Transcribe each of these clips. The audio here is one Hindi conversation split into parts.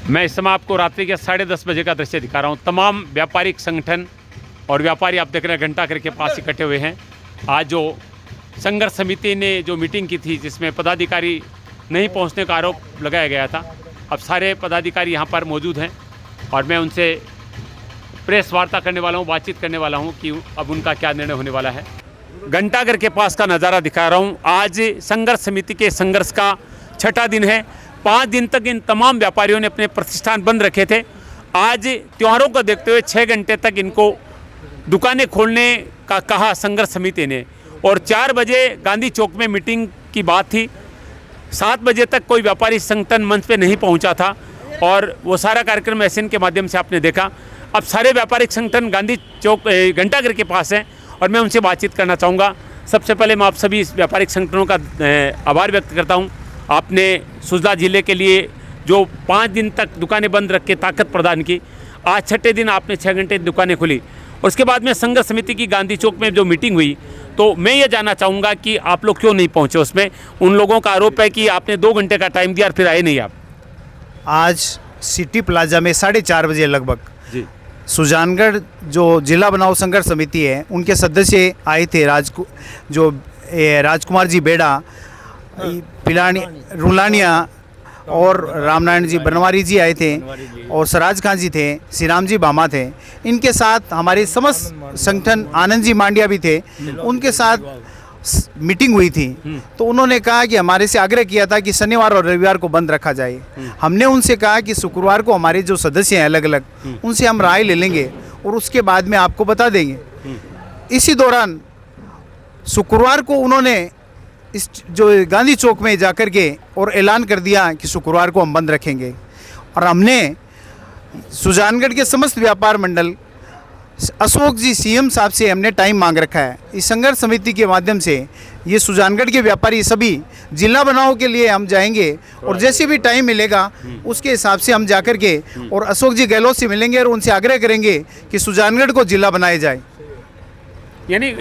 मैं इस समय आपको रात्रि के 10:30 बजे का दृश्य दिखा रहा हूँ। तमाम व्यापारिक संगठन और व्यापारी आप देख रहे हैं घंटाघर के पास इकट्ठे हुए हैं। आज जो संघर्ष समिति ने जो मीटिंग की थी जिसमें पदाधिकारी नहीं पहुंचने का आरोप लगाया गया था, अब सारे पदाधिकारी यहाँ पर मौजूद हैं और मैं उनसे प्रेस वार्ता करने वाला हूँ, बातचीत करने वाला हूँ कि अब उनका क्या निर्णय होने वाला है। घंटाघर के पास का नज़ारा दिखा रहा हूँ। आज संघर्ष समिति के संघर्ष का 6ठा दिन है। 5 दिन तक इन तमाम व्यापारियों ने अपने प्रतिष्ठान बंद रखे थे। आज त्योहारों को देखते हुए 6 घंटे तक इनको दुकानें खोलने का कहा संघर्ष समिति ने और 4 बजे गांधी चौक में मीटिंग की बात थी। 7 बजे तक कोई व्यापारी संगठन मंच पे नहीं पहुंचा था और वो सारा कार्यक्रम एसएन के माध्यम से आपने देखा। अब सारे व्यापारिक संगठन गांधी चौक घंटाघर के पास हैं और मैं उनसे बातचीत करना चाहूँगा। सबसे पहले मैं आप सभी व्यापारिक संगठनों का आभार व्यक्त करता हूँ। आपने सुजला जिले के लिए जो 5 दिन तक दुकानें बंद रख के ताकत प्रदान की, आज 6ठे दिन आपने 6 घंटे दुकानें खुली। और उसके बाद में संघर्ष समिति की गांधी चौक में जो मीटिंग हुई, तो मैं ये जानना चाहूँगा कि आप लोग क्यों नहीं पहुँचे उसमें। उन लोगों का आरोप है कि आपने 2 घंटे का टाइम दिया और फिर आए नहीं आप। आज सिटी प्लाजा में 4:30 बजे लगभग जी सुजानगढ़ जो जिला बनाओ संघर्ष समिति है उनके सदस्य आए थे। राजकुमार जी बेड़ा, पिलानी रुलानिया और रामनारायण जी बनवारी जी आए थे और सराज खान जी थे, श्रीराम जी बामा थे। इनके साथ हमारे समस्त संगठन आनंद जी मांडिया भी थे, उनके साथ मीटिंग हुई थी। तो उन्होंने कहा कि हमारे से आग्रह किया था कि शनिवार और रविवार को बंद रखा जाए। हमने उनसे कहा कि शुक्रवार को हमारे जो सदस्य हैं अलग अलग, उनसे हम राय ले लेंगे और उसके बाद में आपको बता देंगे। इसी दौरान शुक्रवार को उन्होंने इस जो गांधी चौक में जाकर के और ऐलान कर दिया कि शुक्रवार को हम बंद रखेंगे। और हमने सुजानगढ़ के समस्त व्यापार मंडल अशोक जी सीएम साहब से हमने टाइम मांग रखा है। इस संघर्ष समिति के माध्यम से ये सुजानगढ़ के व्यापारी सभी जिला बनाओ के लिए हम जाएंगे और जैसे भी टाइम मिलेगा उसके हिसाब से हम जाकर के और अशोक जी गहलोत से मिलेंगे और उनसे आग्रह करेंगे कि सुजानगढ़ को जिला बनाया जाए। यानी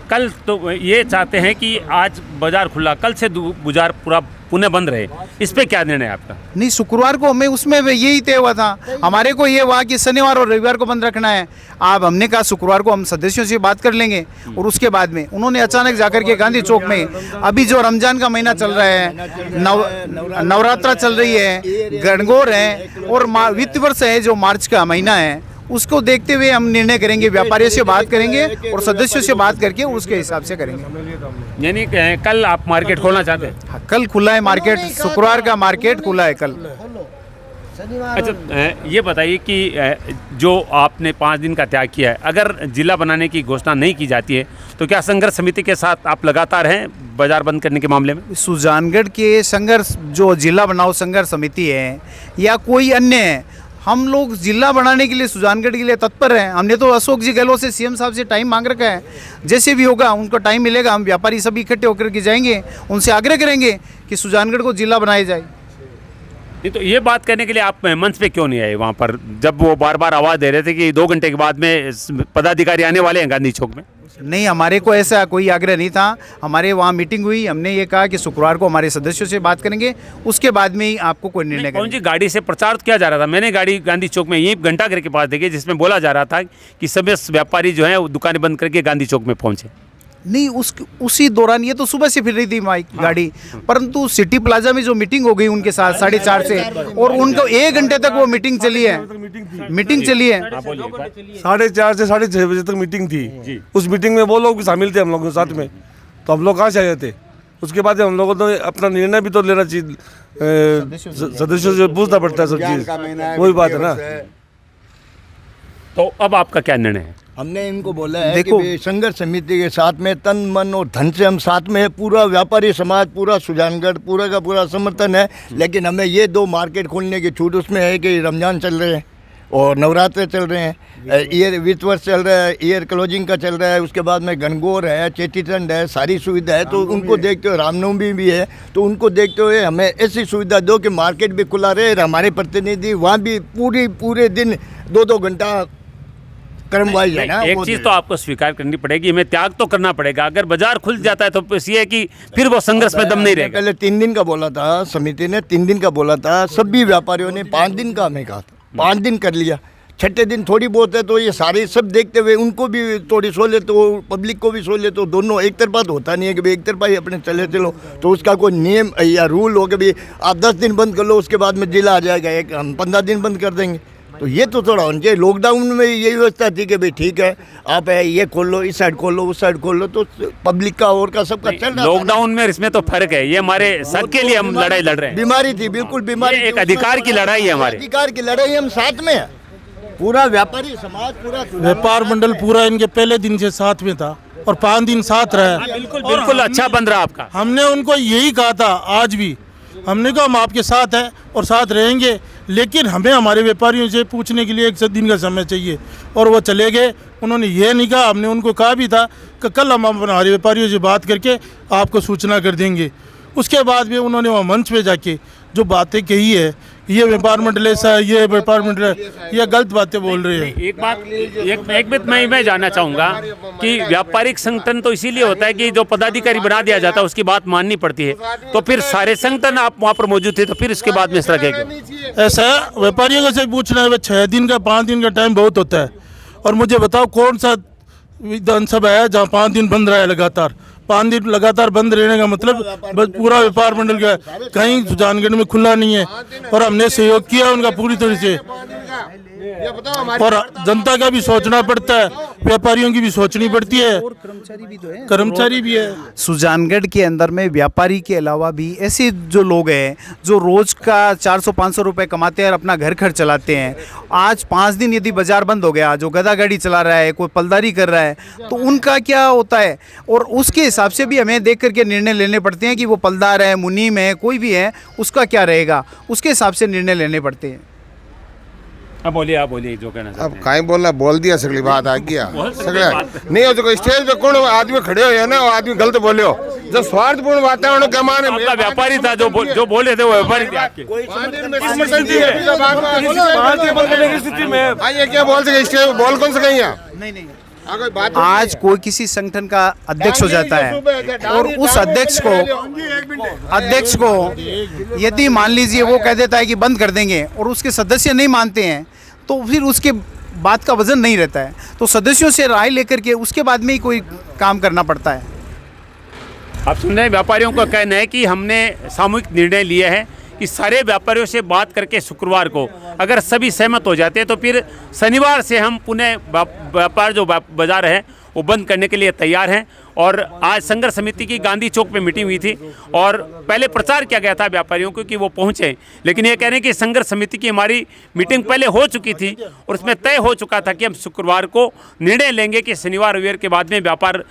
कल तो ये चाहते हैं कि आज बाजार खुला, कल से बाजार पूरा पुनः बंद रहे, इस पे क्या निर्णय है आपका? नहीं, शुक्रवार को हमें उसमें यही तय हुआ था। हमारे को ये हुआ कि शनिवार और रविवार को बंद रखना है। अब हमने कहा शुक्रवार को हम सदस्यों से बात कर लेंगे और उसके बाद में उन्होंने अचानक जाकर के गांधी चौक में, अभी जो रमजान का महीना चल रहा है, नवरात्रा चल रही है, गणगौर है और वित्त वर्ष है जो मार्च का महीना है, उसको देखते हुए हम निर्णय करेंगे। व्यापारियों से बात करेंगे और सदस्यों से बात करके उसके हिसाब से करेंगे। यानी कल आप मार्केट खोलना चाहते हैं? हाँ, कल खुला है मार्केट, शुक्रवार का मार्केट खुला है कल। अच्छा, ये बताइए कि जो आपने 5 दिन का त्याग किया है, अगर जिला बनाने की घोषणा नहीं की जाती है तो क्या संघर्ष समिति के साथ आप लगातार हैं बाजार बंद करने के मामले में? सुजानगढ़ के संघर्ष जो जिला बनाओ संघर्ष समिति है या कोई अन्य है, हम लोग जिला बनाने के लिए सुजानगढ़ के लिए तत्पर हैं। हमने तो अशोक जी गहलोत से सीएम साहब से टाइम मांग रखा है। जैसे भी होगा उनको टाइम मिलेगा, हम व्यापारी सभी इकट्ठे होकर के जाएंगे, उनसे आग्रह करेंगे कि सुजानगढ़ को जिला बनाया जाए। नहीं तो ये बात करने के लिए आप मंच पे क्यों नहीं आए वहाँ पर, जब वो बार बार आवाज़ दे रहे थे कि 2 घंटे के बाद में पदाधिकारी आने वाले हैं गांधी चौक में? नहीं, हमारे को ऐसा कोई आग्रह नहीं था। हमारे वहाँ मीटिंग हुई, हमने ये कहा कि शुक्रवार को हमारे सदस्यों से बात करेंगे, उसके बाद में ही आपको कोई निर्णय करेंगे। कौन सी गाड़ी से प्रचार किया जा रहा था? मैंने गाड़ी गांधी चौक में यही घंटाघर के पास देखी जिसमें बोला जा रहा था कि सभी व्यापारी जो हैं वो दुकानें बंद करके गांधी चौक में पहुँचे। नहीं, उसी दौरान ये तो सुबह से फिर रही थी गाड़ी, परंतु सिटी प्लाजा में जो मीटिंग हो गई उनके साथ 4:30 से और उनको 1 घंटे तक वो मीटिंग चली है। 4:30 से 6:30 बजे तक मीटिंग थी। उस मीटिंग में वो लोग भी शामिल थे हम लोगों के साथ में, तो हम लोग कहाँ से आए थे? उसके बाद हम लोगों को तो अपना निर्णय भी तो लेना चाहिए, सदस्यों से पूछना पड़ता है सब चीज़, वही बात है ना। तो अब आपका क्या निर्णय है? हमने इनको बोला है कि संघर्ष समिति के साथ में तन मन और धन से हम साथ में है। पूरा व्यापारी समाज, पूरा सुजानगढ़, पूरा का पूरा समर्थन है। लेकिन हमें ये 2 मार्केट खोलने की छूट उसमें है कि रमजान चल रहे हैं और नवरात्रे चल रहे हैं, ईयर वित्त वर्ष चल रहा है, ईयर क्लोजिंग का चल रहा है, उसके बाद में गणगौर है, चेटीचंड है, सारी सुविधा है। तो उनको देखते हुए रामनवमी भी है, तो उनको देखते हुए हमें ऐसी सुविधा दो कि मार्केट भी खुला रहे। हमारे प्रतिनिधि वहाँ भी पूरे दिन 2-2 घंटा क्रम वाइज है ना। एक वो चीज तो आपको स्वीकार करनी पड़ेगी, हमें त्याग तो करना पड़ेगा। अगर बाजार खुल जाता है तो बस ये है कि फिर वो संघर्ष में दम नहीं रहेगा। पहले 3 दिन का बोला था, समिति ने 3 दिन का बोला था, सभी व्यापारियों ने 5 दिन का हमें कहा था, 5 दिन कर लिया। छठे दिन थोड़ी बहुत है तो ये सारे सब देखते हुए उनको भी थोड़ी सो ले तो पब्लिक को भी सो ले तो दोनों एक तरफा तो होता नहीं है कि भाई एक तरफा ही अपने चलो। तो उसका कोई नियम या रूल हो कि भाई आप 10 दिन बंद कर लो, उसके बाद में जिला आ जाएगा, एक हम 15 दिन बंद कर देंगे। तो ये तो थोड़ा होना चाहिए। लॉकडाउन में यही व्यवस्था थी कि भाई ठीक है आप ये खोल लो, इस साइड खोल लो, उस साइड खोल लो, तो पब्लिक का और का सबका चल रहा। लॉकडाउन में इसमें तो फर्क है, ये हमारे सबके लिए हम लड़ाई लड़ रहे हैं। बीमारी थी, बिल्कुल बीमारी, एक अधिकार की लड़ाई है हमारे, अधिकार की लड़ाई हम साथ में है। पूरा व्यापारी समाज, पूरा व्यापार मंडल पूरा इनके पहले दिन से साथ में था और 5 दिन साथ रहा। बिल्कुल बिल्कुल अच्छा बन रहा आपका। हमने उनको यही कहा था, आज भी हमने कहा हम आपके साथ हैं और साथ रहेंगे, लेकिन हमें हमारे व्यापारियों से पूछने के लिए 1 दिन का समय चाहिए। और वो चले गए, उन्होंने ये नहीं कहा। हमने उनको कहा भी था कि कल हम हमारे व्यापारियों से बात करके आपको सूचना कर देंगे। उसके बाद भी उन्होंने वहाँ मंच पे जाके जो बातें कही है, ये व्यापार मंडल ऐसा है, ये व्यापार मंडल, ये गलत बातें बोल रहे हैं। एक बात मैं जानना चाहूँगा कि व्यापारिक संगठन तो इसीलिए होता है कि जो पदाधिकारी बना दिया जाता है उसकी बात माननी पड़ती है। तो फिर सारे संगठन आप वहाँ पर मौजूद थे, तो फिर इसके बाद में इस तरह के ऐसा व्यापारियों को से पूछना है, 6 दिन का 5 दिन का टाइम बहुत होता है। और मुझे बताओ कौन सा विधानसभा है जहाँ 5 दिन बंद रहा है लगातार। 5 दिन लगातार बंद रहने का मतलब बस पूरा व्यापार मंडल का कहीं सुजानगढ़ में खुला नहीं है। और हमने सहयोग किया उनका पूरी तरह से। और जनता का भी सोचना पड़ता है, व्यापारियों की भी सोचनी पड़ती है, और कर्मचारी भी तो है, कर्मचारी भी है। सुजानगढ़ के अंदर में व्यापारी के अलावा भी ऐसे जो लोग हैं जो रोज का 400-500 रुपए कमाते हैं और अपना घर खर्च चलाते हैं। आज 5 दिन यदि बाजार बंद हो गया, जो गधा गाड़ी चला रहा है, कोई पलदारी कर रहा है, तो उनका क्या होता है। और उसके हिसाब से भी हमें देख करके निर्णय लेने पड़ते हैं कि वो पलदार है, मुनीम है, कोई भी है, उसका क्या रहेगा, उसके हिसाब से निर्णय लेने पड़ते हैं। अब बोलिए, आप बोलिए जो कहना चाहते अब हैं। काई बोलना, बोल दिया, सगली बात आ गया सगला नहीं हो। जो स्टेज पे कौन आदमी खड़े हो ना, वो आदमी गलत बोले हो। जो स्वार्थपूर्ण वातावरण कमाने आपका व्यापारी था जो बोले थे, वो व्यापारी थे आपके। ये क्या बोल सके, स्टेज बोल कौन सके यहाँ? नहीं आज कोई किसी संगठन का अध्यक्ष हो जाता है और उस अध्यक्ष को यदि मान लीजिए वो कह देता है कि बंद कर देंगे और उसके सदस्य नहीं मानते हैं, तो फिर उसके बात का वजन नहीं रहता है। तो सदस्यों से राय लेकर के उसके बाद में ही कोई काम करना पड़ता है। आप सुन रहे हैं, व्यापारियों का कहना है कि हमने सामूहिक निर्णय लिया है कि सारे व्यापारियों से बात करके शुक्रवार को अगर सभी सहमत हो जाते हैं तो फिर शनिवार से हम पुनः व्यापार जो बाजार है वो बंद करने के लिए तैयार हैं। और आज संघर्ष समिति की गांधी चौक पे मीटिंग हुई थी और पहले प्रचार किया गया था व्यापारियों को कि वो पहुंचे, लेकिन ये कह रहे हैं कि संघर्ष समिति की हमारी मीटिंग पहले हो चुकी थी और उसमें तय हो चुका था कि हम शुक्रवार को निर्णय लेंगे कि शनिवार रविवार के बाद में व्यापार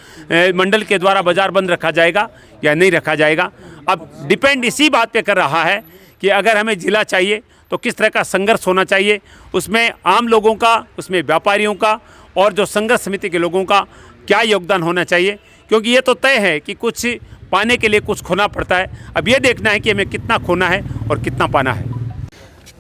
मंडल के द्वारा बाजार बंद रखा जाएगा या नहीं रखा जाएगा। अब डिपेंड इसी बात पे कर रहा है कि अगर हमें जिला चाहिए तो किस तरह का संघर्ष होना चाहिए, उसमें आम लोगों का, उसमें व्यापारियों का और जो संघर्ष समिति के लोगों का क्या योगदान होना चाहिए। क्योंकि ये तो तय है कि कुछ पाने के लिए कुछ खोना पड़ता है। अब ये देखना है कि हमें कितना खोना है और कितना पाना है।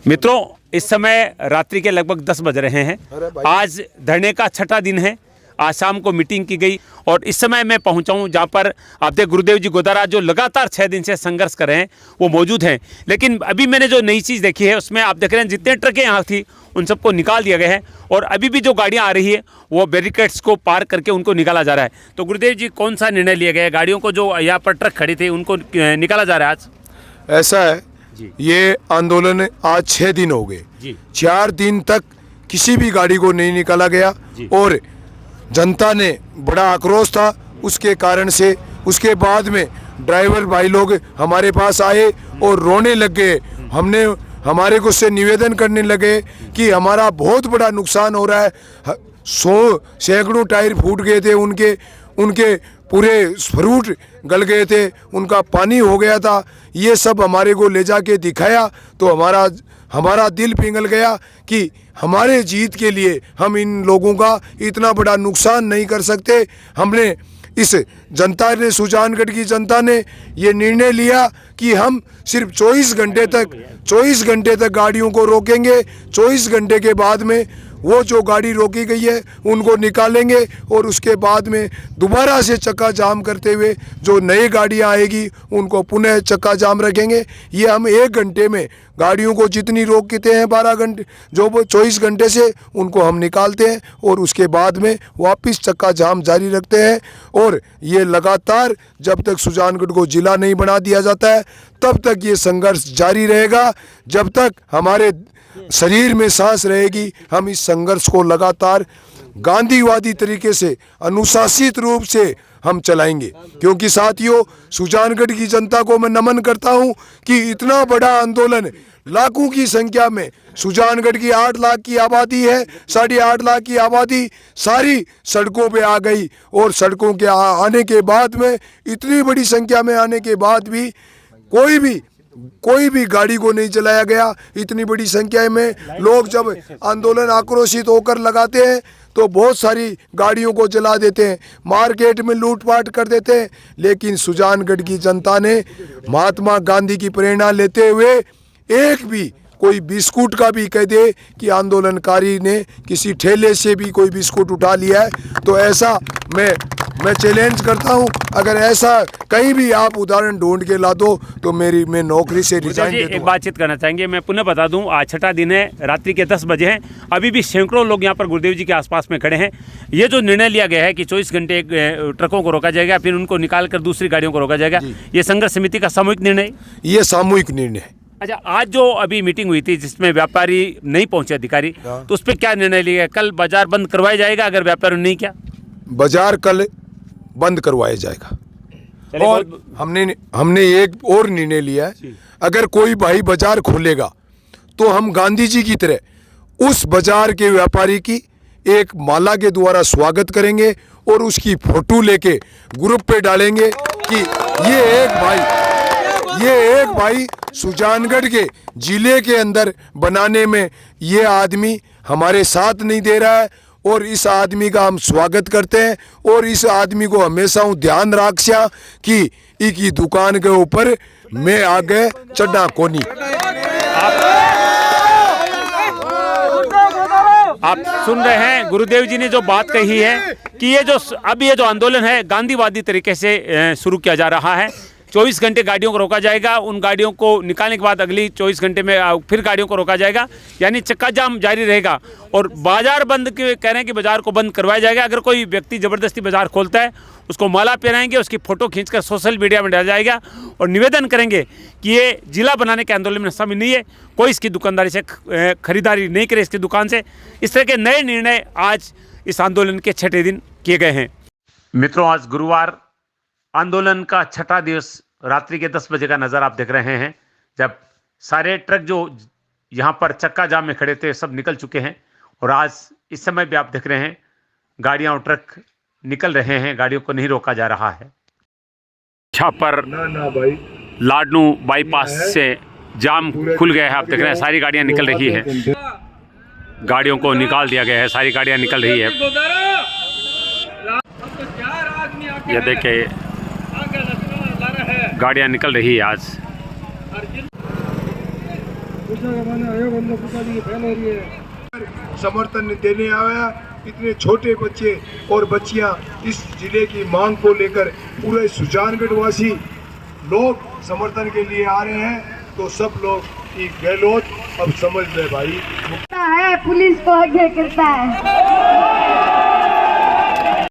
मित्रों, इस समय रात्रि के लगभग 10 बज रहे हैं। आज धरने का 6ठा दिन है। आज शाम को मीटिंग की गई और इस समय मैं पहुंचा हूं जहां पर आप देख गुरुदेव जी गोदारा जो लगातार 6 दिन से संघर्ष कर रहे हैं वो मौजूद हैं। लेकिन अभी मैंने जो नई चीज़ देखी है उसमें आप देख रहे हैं जितने ट्रकें यहाँ थी उन सबको निकाल दिया गया है और अभी भी जो गाड़ियाँ आ रही है वो बैरिकेड्स को पार करके उनको निकाला जा रहा है। तो गुरुदेव जी, कौन सा निर्णय लिया गया है? गाड़ियों को जो यहाँ पर ट्रक खड़ी थी उनको निकाला जा रहा है आज? ऐसा है जी, ये आंदोलन आज 6 दिन हो गए जी। 4 दिन तक किसी भी गाड़ी को नहीं निकाला गया और जनता ने बड़ा आक्रोश था उसके कारण से। उसके बाद में ड्राइवर भाई लोग हमारे पास आए और रोने लग गए। हमने हमारे को से निवेदन करने लगे कि हमारा बहुत बड़ा नुकसान हो रहा है। 100 सैकड़ों टायर फूट गए थे, उनके पूरे फ्रूट गल गए थे, उनका पानी हो गया था। ये सब हमारे को ले जाके दिखाया तो हमारा दिल पिघल गया कि हमारे जीत के लिए हम इन लोगों का इतना बड़ा नुकसान नहीं कर सकते। हमने इस जनता ने, सुजानगढ़ की जनता ने ये निर्णय लिया कि हम सिर्फ 24 घंटे तक गाड़ियों को रोकेंगे। 24 घंटे के बाद में वो जो गाड़ी रोकी गई है उनको निकालेंगे और उसके बाद में दोबारा से चक्का जाम करते हुए जो नई गाड़ियाँ आएगी उनको पुनः चक्का जाम रखेंगे। ये हम 1 घंटे में गाड़ियों को जितनी रोकते हैं 12 घंटे जो 24 घंटे से उनको हम निकालते हैं और उसके बाद में वापस चक्का जाम जारी रखते हैं। और ये लगातार जब तक सुजानगढ़ को जिला नहीं बना दिया जाता है तब तक ये संघर्ष जारी रहेगा। जब तक हमारे शरीर में सांस रहेगी हम इस संघर्ष को लगातार गांधीवादी तरीके से अनुशासित रूप से हम चलाएंगे। क्योंकि साथियों, सुजानगढ़ की जनता को मैं नमन करता हूं कि इतना बड़ा आंदोलन लाखों की संख्या में, सुजानगढ़ की 8 लाख की आबादी है, 8.5 लाख की आबादी सारी सड़कों पे आ गई। और सड़कों के आने के बाद में, इतनी बड़ी संख्या में आने के बाद भी कोई भी गाड़ी को नहीं चलाया गया। इतनी बड़ी संख्या में लोग जब आंदोलन आक्रोशित होकर लगाते हैं तो बहुत सारी गाड़ियों को जला देते हैं, मार्केट में लूटपाट कर देते हैं। लेकिन सुजानगढ़ की जनता ने महात्मा गांधी की प्रेरणा लेते हुए एक भी कोई बिस्कुट का भी कह दे कि आंदोलनकारी ने किसी ठेले से भी कोई बिस्कुट उठा लिया है तो ऐसा मैं चैलेंज करता हूं। अगर ऐसा कहीं भी आप उदाहरण ढूंढ के ला दो तो मैं नौकरी से रिजाइन दे दूंगा। एक बातचीत करना चाहेंगे। मैं पुनः बता दूं, आज छठा दिन है, रात्रि के 10 बजे हैं। अभी भी सैकड़ों लोग यहाँ पर गुरुदेव जी के आसपास में खड़े हैं। ये जो निर्णय लिया गया है कि 24 घंटे ट्रकों को रोका जाएगा, फिर उनको निकाल कर दूसरी गाड़ियों को रोका जाएगा, ये संघर्ष समिति का सामूहिक निर्णय? ये सामूहिक निर्णय है। अच्छा, आज जो अभी मीटिंग हुई थी जिसमें व्यापारी नहीं पहुंचे अधिकारी, तो उस पर क्या निर्णय लिया गया? कल बाजार बंद करवाया जाएगा अगर व्यापारी नहीं किया? बाजार कल बंद करवाया जाएगा। और हमने एक और निर्णय लिया है, अगर कोई भाई बाजार खोलेगा तो हम गांधी जी की तरह उस बाजार के व्यापारी की एक माला के द्वारा स्वागत करेंगे और उसकी फोटो लेके ग्रुप पे डालेंगे कि ये एक भाई सुजानगढ़ के जिले के अंदर बनाने में ये आदमी हमारे साथ नहीं दे रहा है और इस आदमी का हम स्वागत करते हैं। और इस आदमी को हमेशा ध्यान रखिया कि इनकी दुकान के ऊपर मैं आगे चढ़ना कोनी। आप सुन रहे हैं गुरुदेव जी ने जो बात कही है कि ये जो आंदोलन है गांधीवादी तरीके से शुरू किया जा रहा है। 24 घंटे गाड़ियों को रोका जाएगा, उन गाड़ियों को निकालने के बाद अगली 24 घंटे में फिर गाड़ियों को रोका जाएगा, यानी चक्का जाम जारी रहेगा। और बाजार बंद कह रहे हैं कि बाजार को बंद करवाया जाएगा। अगर कोई व्यक्ति ज़बरदस्ती बाजार खोलता है उसको माला पहनाएंगे, उसकी फ़ोटो खींचकर सोशल मीडिया में डाला जाएगा और निवेदन करेंगे कि ये जिला बनाने के आंदोलन में शामिल नहीं है, कोई इसकी दुकानदारी से खरीदारी नहीं करे इसकी दुकान से। इस तरह के नए निर्णय आज इस आंदोलन के 6ठे दिन किए गए हैं। मित्रों, आज गुरुवार आंदोलन का 6ठा दिवस रात्रि के 10 बजे का नज़र आप देख रहे हैं, जब सारे ट्रक जो यहाँ पर चक्का जाम में खड़े थे सब निकल चुके हैं। और आज इस समय भी आप देख रहे हैं गाड़ियाँ और ट्रक निकल रहे हैं, गाड़ियों को नहीं रोका जा रहा है। यहाँ पर लाडनू बाईपास से जाम खुल गया है, आप देख रहे हैं सारी गाड़ियाँ निकल रही हैं, गाड़ियों को निकाल दिया गया है, सारी गाड़ियाँ निकल रही है। ये देखिए गाड़ियाँ निकल रही है आज। समर्थन देने आया, इतने छोटे बच्चे और बच्चियां इस जिले की मांग को लेकर पूरे सुजानगढ़ वासी लोग समर्थन के लिए आ रहे हैं। तो सब लोग की गहलोत अब समझ ले भाई, पुलिस को आगे करता है।